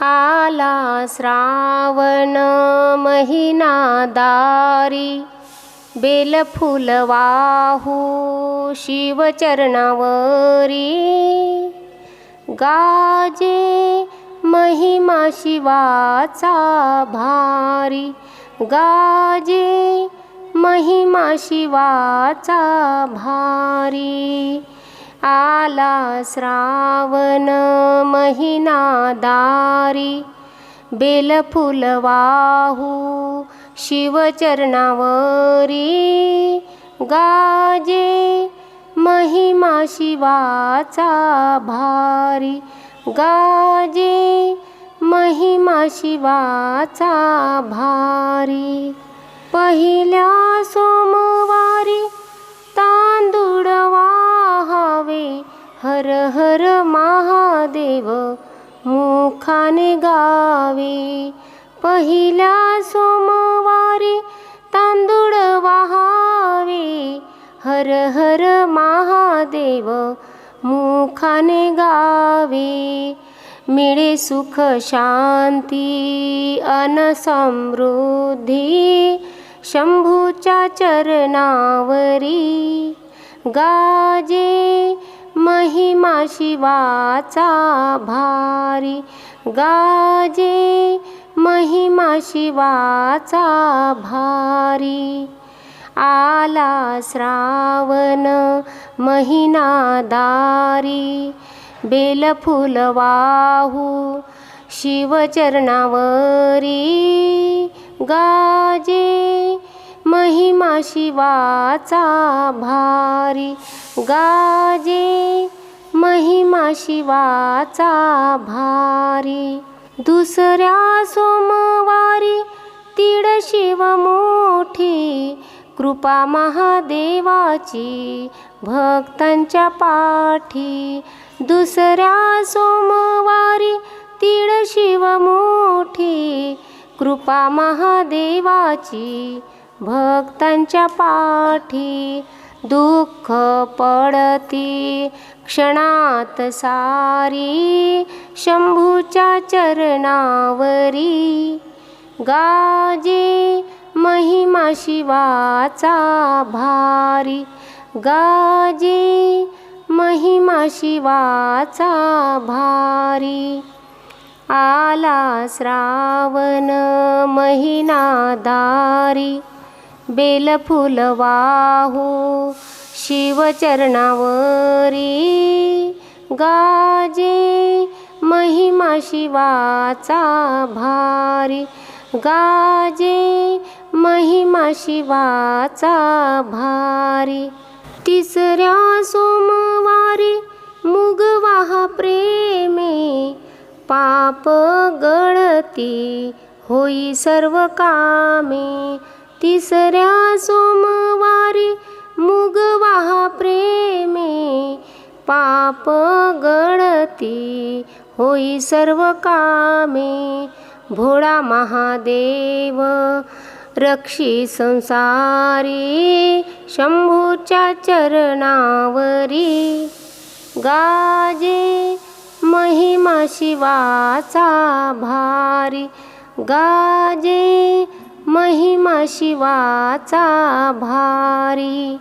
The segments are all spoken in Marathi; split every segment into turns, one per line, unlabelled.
आला श्रावण महिना दारी, बेलफूल वाहू शिवचरणावरी। गाजे महिमा शिवाचा भारी, गाजे महिमा शिवाचा भारी। आला श्रावण महिना दारी, बेलफूल वाहू शिवचरणावरी। गाजे महिमा शिवाचा भारी, गाजे महिमा शिवाचा भारी। पहिल्या सोमवारी तांदूळ वाहावे, हर हर महादेव मुखाने गावे। पहिल्या सोमवारी तांदूळ वाहावे, हर हर महादेव मुखाने गावे। मिळे सुख शांती अन समृद्धी शंभूच्या चरणावरी। गाजे महिमा शिवाचा भारी, गाजे महिमा शिवाचा भारी। आला श्रावण महिना दारी, बेलफूल वाहू शिवचरणावरी। गाजे महिमा शिवाचा भारी, गाजे महिमा शिवाचा भारी। दुसऱ्या सोमवारी तीळ शिव मोठी, कृपा महादेवाची भक्तांच्या पाठी। दुसऱ्या सोमवारी तीळ शिव मोठी, कृपा महादेवाची भक्तांच्या पाठी। दुःख पडती क्षणात सारी, शंभूच्या चरणावरी। गाजे महिमा शिवाचा भारी, गाजे महिमा शिवाचा भारी। आला श्रावण महिना दारी, बेलफूल वाहू शिवचरणावरी। गाजे महिमा शिवाचा भारी, गाजे महिमा शिवाचा भारी। तिसऱ्या सोमवारी मुग वाहा प्रेमे, पाप गळती होई सर्व कामे। तिसऱ्या सोमवारी मुग वाहा प्रेमे, पाप गळती होई सर्व कामे। भोळा महादेव रक्षी संसारी, शंभूच्या चरणावरी। गाजे महिमा शिवाचा भारी, गाजे महिमा शिवाचा भारी।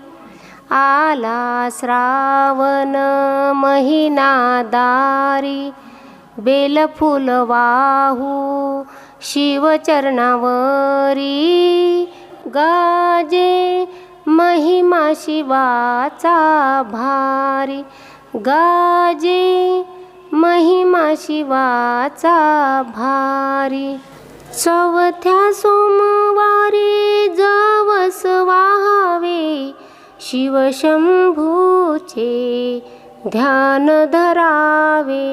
आला श्रावण महिना दारी, बेलफूल वाहू शिवचरणावरी। गाजे महिमा शिवाचा भारी, गाजे महिमा शिवाचा भारी। चौथ्या सोमवारी जवस वाहावे, शिवशंभूचे ध्यान धरावे।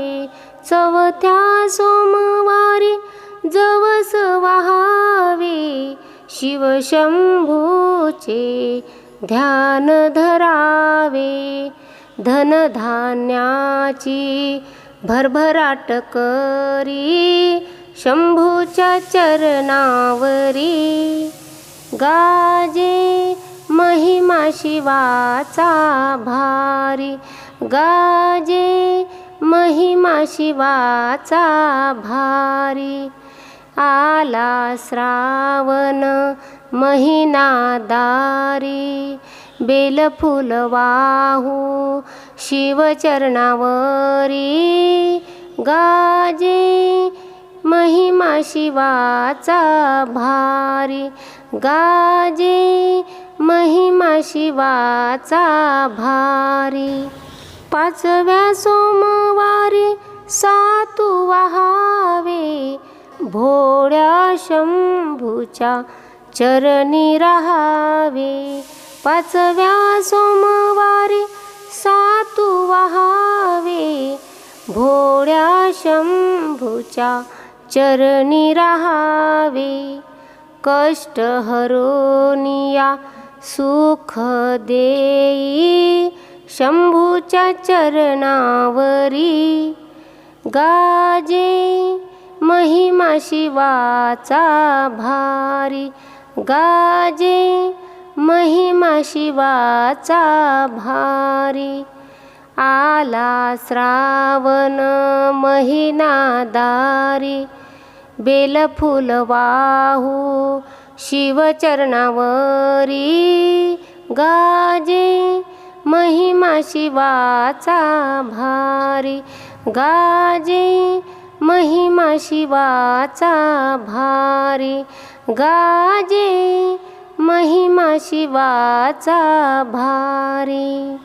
चौथ्या सोमवारी जवस वाहावे, शिवशंभूचे ध्यान धरावे। धनधान्याची भरभराट करी, शंभूच्या चरणावरी। गाजे महिमा शिवाचा भारी, गाजे महिमा शिवाचा भारी. आला श्रावण महिना दारी, बेलफूल वाहू शिवचरणावरी. गाजे महिमा शिवाचा भारी, गाजे महिमा शिवाचा भारी. पाचव्या सोमवारी सातू वहावे, भोळ्या शंभूच्या चरणी राहावे. पाचव्या सोमवारी सातू वहावे, भोळ्या शंभूच्या चरणी राहावे. कष्ट हरोनिया सुख देई, शंभूच्या चरणावरी. गाजे महिमा शिवाचा भारी, गाजे महिमा शिवाचा भारी. आला श्रावण महिना दारी, बेलफूल वाहू शिवचरणावरी. गाजे महिमा शिवाचा भारी, गाजे महिमा शिवाचा भारी. गाजे महिमा शिवाचा भारी.